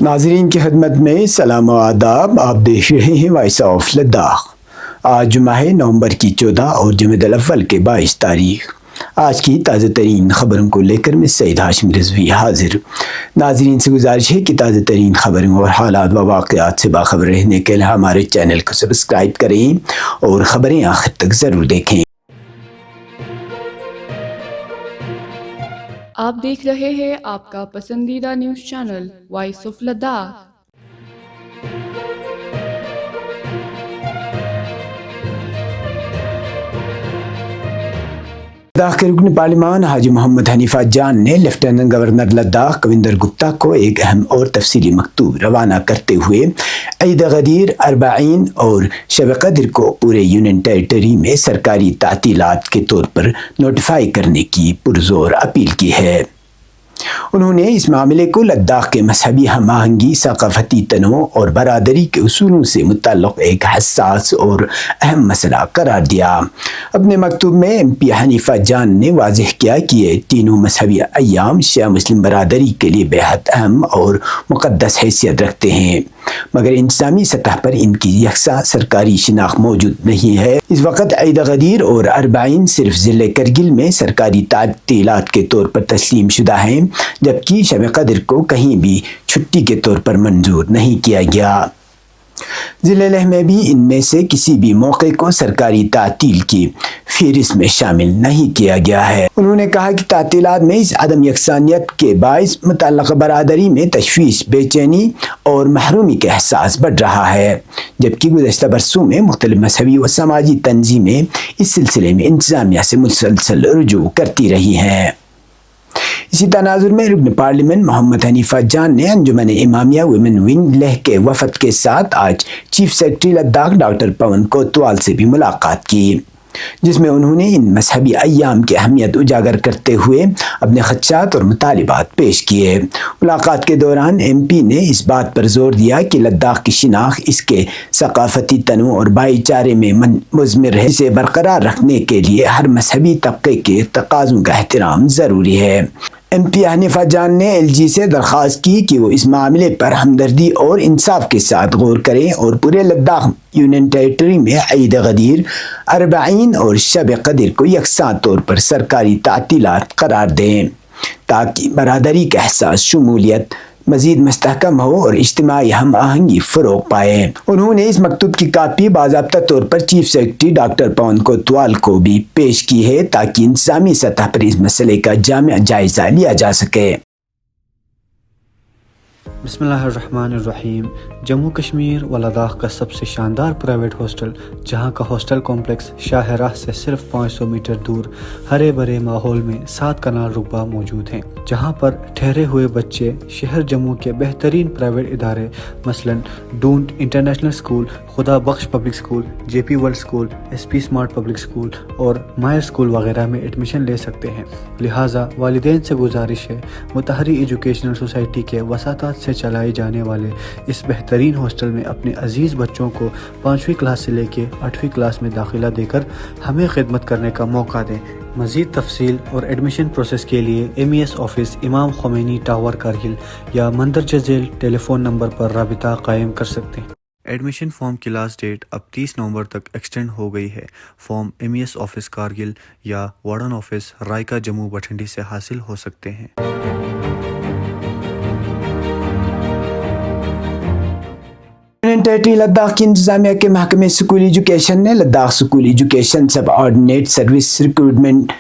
ناظرین کی خدمت میں سلام و آداب. آپ دیکھ رہے ہیں وائس آف لداخ. آج جمعہ ہے نومبر کی 14 اور جمادی الاول کے 22 تاریخ. آج کی تازہ ترین خبروں کو لے کر میں سعید ہاشم رضوی حاضر. ناظرین سے گزارش ہے کہ تازہ ترین خبروں اور حالات و واقعات سے باخبر رہنے کے لیے ہمارے چینل کو سبسکرائب کریں اور خبریں آخر تک ضرور دیکھیں. آپ دیکھ رہے ہیں آپ کا پسندیدہ news channel voice of Ladakh. Ladakh کے رکن پارلیمان حاجی محمد حنیفہ جان نے لیفٹیننٹ گورنر لداخ کویندر گپتا کو ایک اہم اور تفصیلی مکتوب روانہ کرتے ہوئے عید غدیر، اربعین اور شب قدر کو پورے یونین ٹیریٹری میں سرکاری تعطیلات کے طور پر نوٹیفائی کرنے کی پرزور اپیل کی ہے. انہوں نے اس معاملے کو لداخ کے مذہبی ہم آہنگی، ثقافتی تنوع اور برادری کے اصولوں سے متعلق ایک حساس اور اہم مسئلہ قرار دیا. اپنے مکتوب میں ایم پی حنیفہ جان نے واضح کیا کہ یہ تینوں مذہبی ایام شیعہ مسلم برادری کے لیے بے حد اہم اور مقدس حیثیت رکھتے ہیں، مگر انتظامی سطح پر ان کی یکساں سرکاری شناخت موجود نہیں ہے. اس وقت عید غدیر اور اربعین صرف ضلع کرگل میں سرکاری تعطیلات کے طور پر تسلیم شدہ ہیں، جبکہ شب قدر کو کہیں بھی چھٹی کے طور پر منظور نہیں کیا گیا. ضلع لیہ میں بھی ان میں سے کسی بھی موقع کو سرکاری تعطیل کی فہرست میں شامل نہیں کیا گیا ہے. انہوں نے کہا کہ تعطیلات میں اس عدم یکسانیت کے باعث متعلقہ برادری میں تشویش، بے چینی اور محرومی کا احساس بڑھ رہا ہے، جبکہ گزشتہ برسوں میں مختلف مذہبی و سماجی تنظیمیں اس سلسلے میں انتظامیہ سے مسلسل رجوع کرتی رہی ہیں. اسی تناظر میں رکن پارلیمنٹ محمد حنیفہ جان نے انجمن امامیہ ویمن ونگ لیہ کے وفد کے ساتھ آج چیف سیکرٹری لداخ ڈاکٹر پون کوتوال سے بھی ملاقات کی، جس میں انہوں نے ان مذہبی ایام کی اہمیت اجاگر کرتے ہوئے اپنے خدشات اور مطالبات پیش کیے. ملاقات کے دوران ایم پی نے اس بات پر زور دیا کہ لداخ کی شناخت اس کے ثقافتی تنوع اور بھائی چارے میں مضمر ہے، جسے برقرار رکھنے کے لیے ہر مذہبی طبقے کے تقاضوں کا احترام ضروری ہے. ایم پی حنیفہ جان نے ایل جی سے درخواست کی کہ وہ اس معاملے پر ہمدردی اور انصاف کے ساتھ غور کریں اور پورے لداخ یونین ٹیریٹری میں عید غدیر، اربعین اور شب قدر کو یکساں طور پر سرکاری تعطیلات قرار دیں تاکہ برادری کا احساس شمولیت مزید مستحکم ہو اور اجتماعی ہم آہنگی فروغ پائے. انہوں نے اس مکتوب کی کاپی باضابطہ طور پر چیف سیکرٹری ڈاکٹر پون کوتوال کو بھی پیش کی ہے تاکہ انتظامی سطح پر اس مسئلے کا جامع جائزہ لیا جا سکے. بسم اللہ الرحمن الرحیم. جموں کشمیر و لداخ کا سب سے شاندار پرائیویٹ ہاسٹل، جہاں کا ہاسٹل کمپلیکس شاہ راہ سے صرف 500 میٹر دور ہرے بھرے ماحول میں 7 کنال رقبہ موجود ہیں، جہاں پر ٹھہرے ہوئے بچے شہر جموں کے بہترین پرائیویٹ ادارے مثلاً don't international school, Khuda Bakhsh public school, J P world school, S P smart public school اور مائر اسکول وغیرہ میں ایڈمیشن لے سکتے ہیں. لہٰذا والدین سے گزارش ہے متحری ایجوکیشنل سوسائٹی کے وساطات سے چلائے جانے والے اس بہترین ہاسٹل میں اپنے عزیز بچوں کو 5ویں کلاس سے لے کے 8ویں کلاس میں داخلہ دے کر ہمیں خدمت کرنے کا موقع دیں. مزید تفصیل اور ایڈمیشن پروسیس کے لیے ایم ای ایس آفس امام خمینی ٹاور کارگل یا مندرجہ ذیل ٹیلی فون نمبر پر رابطہ قائم کر سکتے ہیں. ایڈمیشن فارم کی لاسٹ ڈیٹ اب 30 نومبر تک ایکسٹینڈ ہو گئی ہے. Form M E S office Kargil یا وارڈن آفس رائکا جموں بٹھنڈی سے حاصل ہو سکتے ہیں. یونین ٹیریٹری لداخ کی انتظامیہ کے محکمہ اسکولی ایجوکیشن نے لداخ اسکول ایجوکیشن سب آرڈینیٹ سروس ریکروٹمنٹ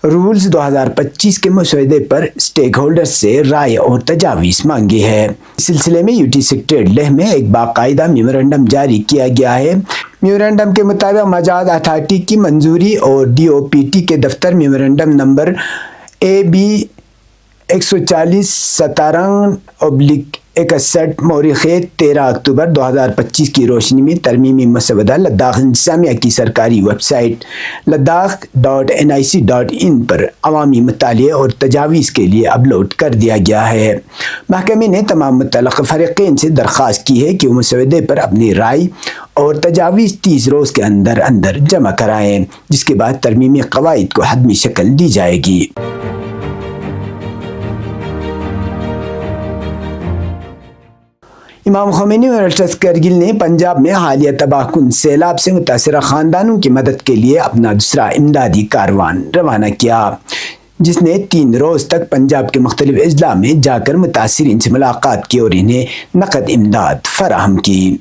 رولز 2025 کے مسودے پر اسٹیک ہولڈر سے رائے اور تجاویز مانگی ہے. اس سلسلے میں یو ٹی سیکریٹریٹ لیہ میں ایک باقاعدہ میمورنڈم جاری کیا گیا ہے. میمورنڈم کے مطابق مجاز اتھارٹی کی منظوری اور ڈی او پی ٹی کے دفتر میمورنڈم نمبر AB 140/17/61 موریخیت 13 اکتوبر 2025 کی روشنی میں ترمیمی مسودہ لداخ انتظامیہ کی سرکاری ویب سائٹ ladakh.nic.in پر عوامی مطالعے اور تجاویز کے لیے اپلوڈ کر دیا گیا ہے. محکمے نے تمام متعلقہ فریقین سے درخواست کی ہے کہ وہ مسودے پر اپنی رائے اور تجاویز 30 روز کے اندر جمع کرائیں، جس کے بعد ترمیمی قواعد کو حتمی شکل دی جائے گی. امام خمینی اور ٹرسٹ کرگل نے پنجاب میں حالیہ تباہ کن سیلاب سے متاثرہ خاندانوں کی مدد کے لیے اپنا دوسرا امدادی کاروان روانہ کیا، جس نے 3 روز تک پنجاب کے مختلف اضلاع میں جا کر متاثرین سے ملاقات کی اور انہیں نقد امداد فراہم کی۔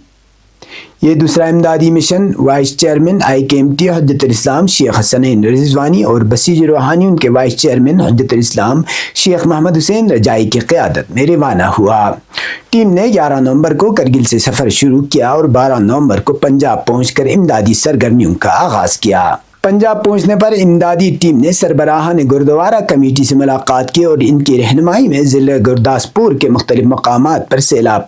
یہ دوسرا امدادی مشن وائس چیئرمین IKMT حجت الاسلام شیخ حسنین رضوانی اور بسیج روحانی ان کے وائس چیئرمین حجت الاسلام شیخ محمد حسین رجائی کی قیادت میں روانہ ہوا۔ ٹیم نے 11 نومبر کو کرگل سے سفر شروع کیا اور 12 نومبر کو پنجاب پہنچ کر امدادی سرگرمیوں کا آغاز کیا۔ پنجاب پہنچنے پر امدادی ٹیم نے سربراہان گردوارہ کمیٹی سے ملاقات کی اور ان کی رہنمائی میں ضلع گرداسپور کے مختلف مقامات پر سیلاب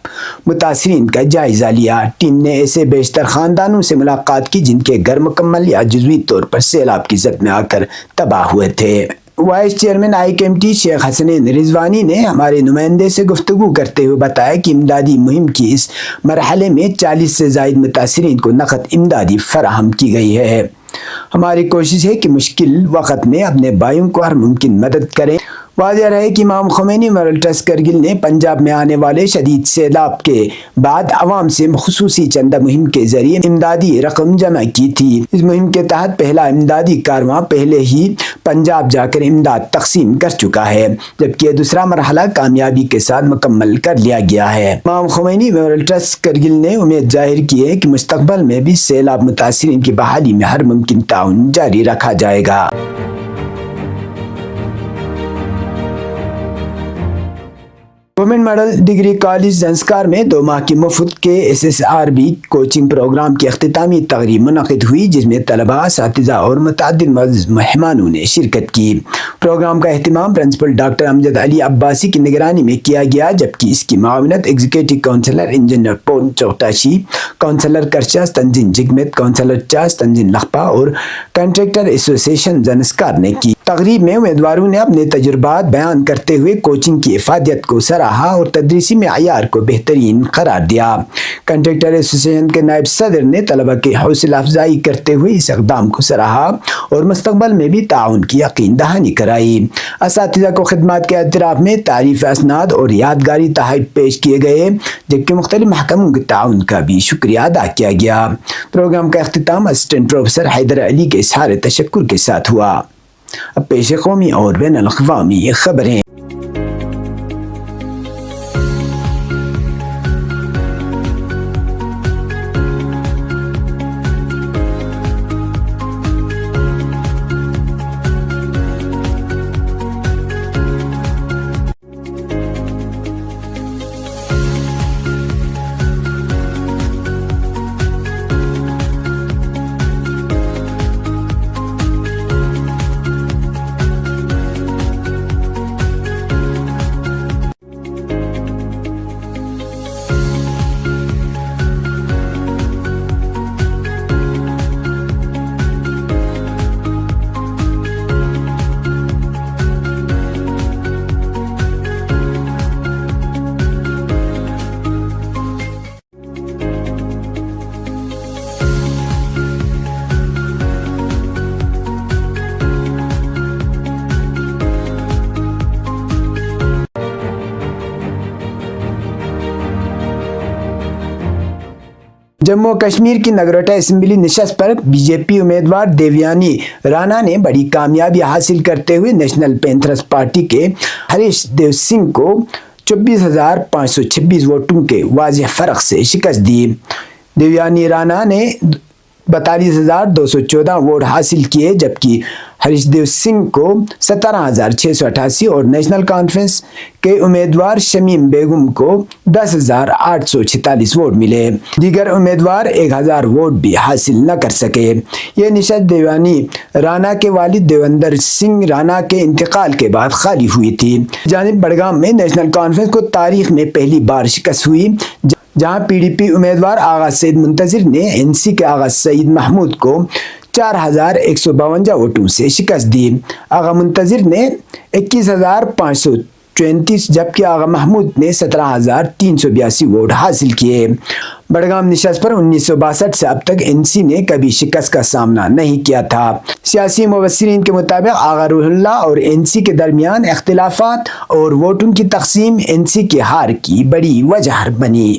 متاثرین کا جائزہ لیا۔ ٹیم نے ایسے بیشتر خاندانوں سے ملاقات کی جن کے گھر مکمل یا جزوی طور پر سیلاب کی زد میں آ کر تباہ ہوئے تھے۔ وائس چیئرمین IKMT شیخ حسنین رضوانی نے ہمارے نمائندے سے گفتگو کرتے ہوئے بتایا کہ امدادی مہم کی اس مرحلے میں 40 سے زائد متاثرین کو نقد امدادی فراہم کی گئی ہے۔ ہماری کوشش ہے کہ مشکل وقت میں اپنے بھائیوں کو ہر ممکن مدد کریں۔ واضح رہے کہ امام خمینی میموریل ٹرسٹ کرگل نے پنجاب میں آنے والے شدید سیلاب کے بعد عوام سے خصوصی چندہ مہم کے ذریعے امدادی رقم جمع کی تھی۔ اس مہم کے تحت پہلا امدادی کارواں پہلے ہی پنجاب جا کر امداد تقسیم کر چکا ہے، جبکہ دوسرا مرحلہ کامیابی کے ساتھ مکمل کر لیا گیا ہے۔ امام خمینی میموریل ٹرسٹ کرگل نے امید ظاہر کی ہے کہ مستقبل میں بھی سیلاب متاثرین کی بحالی میں ہر ممکن تعاون جاری رکھا جائے گا۔ Government model degree college Zanskar میں 2 ماہ کی مفت کے SSRB کوچنگ پروگرام کی اختتامی تقریب منعقد ہوئی، جس میں طلباء، اساتذہ اور متعدد معزز مہمانوں نے شرکت کی۔ پروگرام کا اہتمام پرنسپل ڈاکٹر امجد علی عباسی کی نگرانی میں کیا گیا، جبکہ اس کی معاونت ایگزیکٹو کونسلر انجینئر پون چوٹاشی، کونسلر کرچاس تنظیم جگمت، کونسلر چاس تنظیم لخپا اور کنٹریکٹر ایسوسیشن زنسکار نے کی۔ تقریب میں امیدواروں نے اپنے تجربات بیان کرتے ہوئے کوچنگ کی افادیت کو سراہا اور تدریسی معیار کو بہترین قرار دیا۔ کنٹریکٹر ایسوسیشن کے نائب صدر نے طلبہ کی حوصلہ افزائی کرتے ہوئے اس اقدام کو سراہا اور مستقبل میں بھی تعاون کی یقین دہانی کرائی۔ اساتذہ کو خدمات کے اعتراف میں تعریف اسناد اور یادگاری تحائف پیش کیے گئے، جبکہ مختلف محکموں کے تعاون کا بھی شکریہ ادا کیا گیا۔ پروگرام کا اختتام اسسٹنٹ پروفیسر حیدر علی کے اظہار تشکر کے ساتھ ہوا۔ اب پیش قومی اور بین الاقوامی خبریں۔ جموں و کشمیر کی نگروٹا اسمبلی نشست پر BJP امیدوار دیویانی رانا نے بڑی کامیابی حاصل کرتے ہوئے نیشنل پینتھرز پارٹی کے ہریش دیو سنگھ کو 24,526 ووٹوں کے واضح فرق سے شکست دی۔ دیویانی رانا نے 42,214 ووٹ حاصل کیے، جبکہ ہریش دیو سنگھ کو 17,688 اور نیشنل کانفرنس کے امیدوار شمیم بیگم کو 10,846 ووٹ ملے۔ دیگر امیدوار 1,000 ووٹ بھی حاصل نہ کر سکے۔ یہ نشست دیوانی رانا کے والد دیوندر سنگھ رانا کے انتقال کے بعد خالی ہوئی تھی۔ جانب بڑگام میں نیشنل کانفرنس کو تاریخ میں پہلی بار شکست ہوئی، جہاں PDP امیدوار آغا سعید منتظر نے NC کے آغا سعید محمود کو 4,152 ووٹوں سے شکست دی۔ آغا منتظر نے 21,534 جبکہ آغا محمود نے 17,382 ووٹ حاصل کیے۔ بڑگام نشست پر 1962 سے اب تک NC نے کبھی شکست کا سامنا نہیں کیا تھا۔ سیاسی مبصرین کے مطابق آغا روح اللہ اور NC کے درمیان اختلافات اور ووٹوں کی تقسیم NC کی ہار کی بڑی وجہ بنی۔